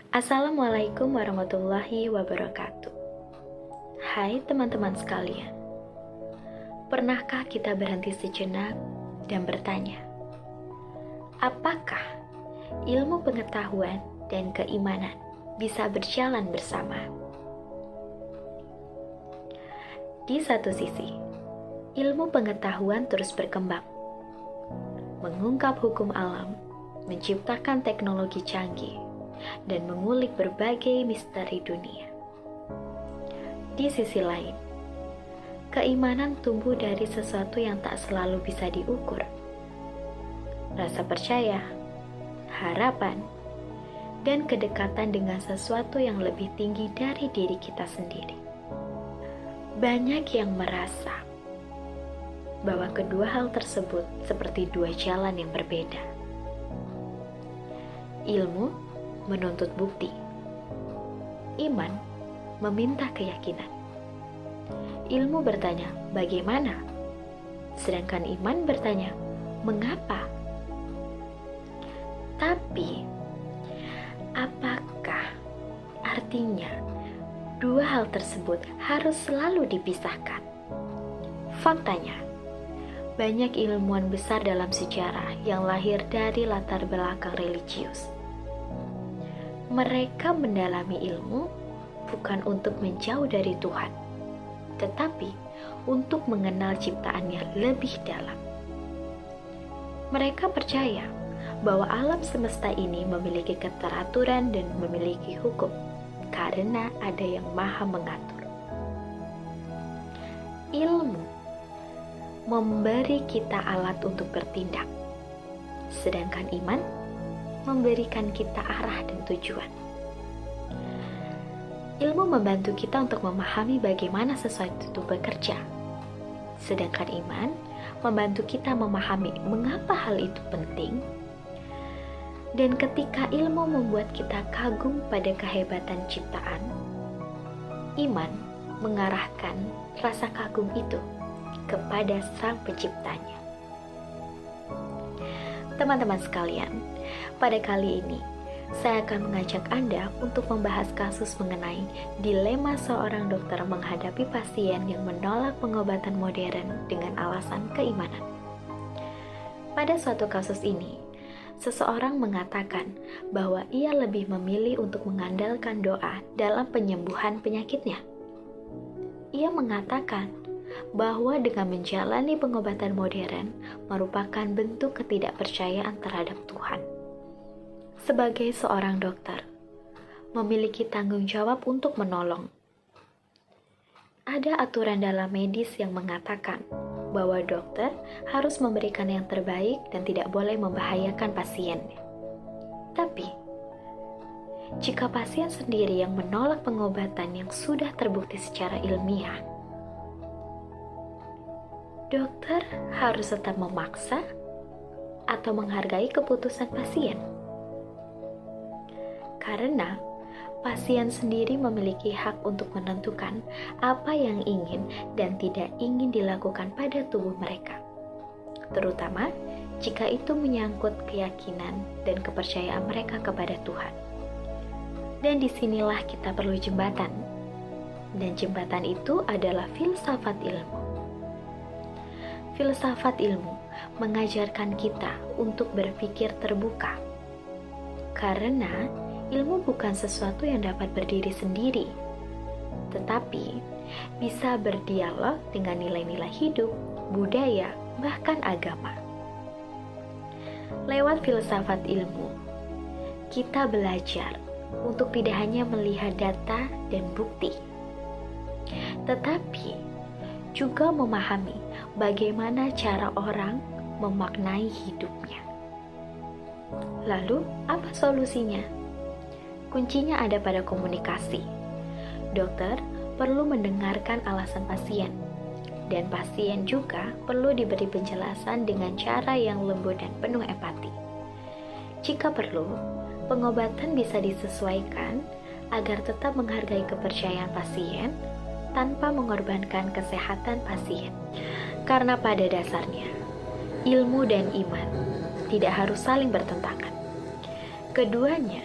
Assalamualaikum warahmatullahi wabarakatuh. Hai teman-teman sekalian, pernahkah kita berhenti sejenak dan bertanya, apakah ilmu pengetahuan dan keimanan bisa berjalan bersama? Di satu sisi, ilmu pengetahuan terus berkembang, mengungkap hukum alam, menciptakan teknologi canggih, dan mengulik berbagai misteri dunia. Di sisi lain, keimanan tumbuh dari sesuatu yang tak selalu bisa diukur. Rasa percaya, harapan, dan kedekatan dengan sesuatu yang lebih tinggi dari diri kita sendiri. Banyak yang merasa bahwa kedua hal tersebut seperti dua jalan yang berbeda. Ilmu menuntut bukti. Iman meminta keyakinan. Ilmu bertanya, bagaimana? Sedangkan iman bertanya, mengapa? Tapi, apakah artinya dua hal tersebut harus selalu dipisahkan? Faktanya, banyak ilmuwan besar dalam sejarah yang lahir dari latar belakang religius. Mereka mendalami ilmu bukan untuk menjauh dari Tuhan, tetapi untuk mengenal ciptaannya lebih dalam. Mereka percaya bahwa alam semesta ini memiliki keteraturan dan memiliki hukum, karena ada yang maha mengatur. Ilmu memberi kita alat untuk bertindak, sedangkan iman memberikan kita arah dan tujuan. Ilmu membantu kita untuk memahami bagaimana sesuatu itu bekerja, sedangkan iman membantu kita memahami mengapa hal itu penting. Dan ketika ilmu membuat kita kagum pada kehebatan ciptaan, iman mengarahkan rasa kagum itu kepada Sang Penciptanya. Teman-teman sekalian, pada kali ini, saya akan mengajak Anda untuk membahas kasus mengenai dilema seorang dokter menghadapi pasien yang menolak pengobatan modern dengan alasan keimanan. Pada suatu kasus ini, seseorang mengatakan bahwa ia lebih memilih untuk mengandalkan doa dalam penyembuhan penyakitnya. Ia mengatakan bahwa dengan menjalani pengobatan modern merupakan bentuk ketidakpercayaan terhadap Tuhan. Sebagai seorang dokter, memiliki tanggung jawab untuk menolong. Ada aturan dalam medis yang mengatakan bahwa dokter harus memberikan yang terbaik dan tidak boleh membahayakan pasiennya. Tapi, jika pasien sendiri yang menolak pengobatan yang sudah terbukti secara ilmiah, dokter harus tetap memaksa atau menghargai keputusan pasien. Karena pasien sendiri memiliki hak untuk menentukan apa yang ingin dan tidak ingin dilakukan pada tubuh mereka, terutama jika itu menyangkut keyakinan dan kepercayaan mereka kepada Tuhan. Dan disinilah kita perlu jembatan, dan jembatan itu adalah filsafat ilmu. Filsafat ilmu mengajarkan kita untuk berpikir terbuka, karena ilmu bukan sesuatu yang dapat berdiri sendiri, tetapi bisa berdialog dengan nilai-nilai hidup, budaya, bahkan agama. Lewat filsafat ilmu, kita belajar untuk tidak hanya melihat data dan bukti, tetapi juga memahami bagaimana cara orang memaknai hidupnya. Lalu, apa solusinya? Kuncinya ada pada komunikasi. Dokter perlu mendengarkan alasan pasien, dan pasien juga perlu diberi penjelasan dengan cara yang lembut dan penuh empati. Jika perlu, pengobatan bisa disesuaikan agar tetap menghargai kepercayaan pasien tanpa mengorbankan kesehatan pasien. Karena pada dasarnya, ilmu dan iman tidak harus saling bertentangan. Keduanya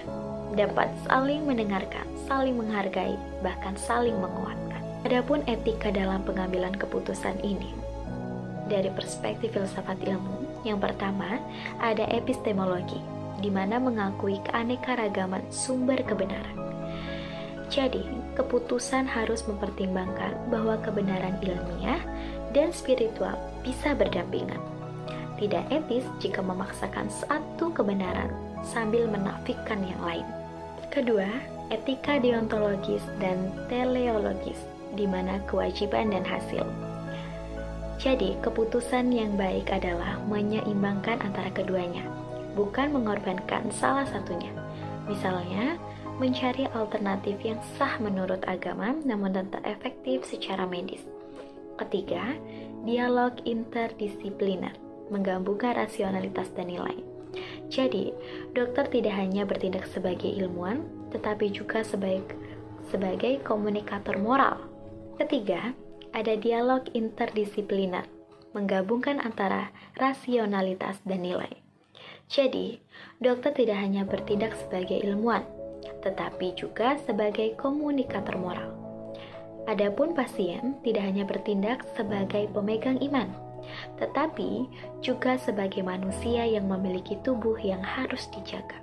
dapat saling mendengarkan, saling menghargai, bahkan saling menguatkan. Adapun etika dalam pengambilan keputusan ini, dari perspektif filsafat ilmu, yang pertama ada epistemologi, di mana mengakui keanekaragaman sumber kebenaran. Jadi, keputusan harus mempertimbangkan bahwa kebenaran ilmiah dan spiritual bisa berdampingan. Tidak etis jika memaksakan satu kebenaran sambil menafikan yang lain. Kedua, etika deontologis dan teleologis, di mana kewajiban dan hasil. Jadi, keputusan yang baik adalah menyeimbangkan antara keduanya, bukan mengorbankan salah satunya. Misalnya, mencari alternatif yang sah menurut agama namun tetap efektif secara medis. Ketiga, dialog interdisipliner, menggabungkan rasionalitas dan nilai. Jadi, dokter tidak hanya bertindak sebagai ilmuwan, tetapi juga sebagai komunikator moral. Ketiga, ada dialog interdisipliner, menggabungkan antara rasionalitas dan nilai. Jadi, dokter tidak hanya bertindak sebagai ilmuwan, tetapi juga sebagai komunikator moral. Adapun pasien tidak hanya bertindak sebagai pemegang iman, tetapi juga sebagai manusia yang memiliki tubuh yang harus dijaga.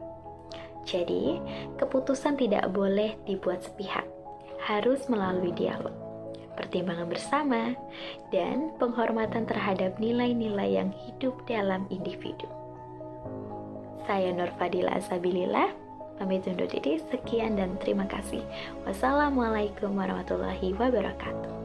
Jadi, keputusan tidak boleh dibuat sepihak, harus melalui dialog, pertimbangan bersama, dan penghormatan terhadap nilai-nilai yang hidup dalam individu. Saya Nur Fadila Asabilillah, pamit undur diri, sekian dan terima kasih. Wassalamualaikum warahmatullahi wabarakatuh.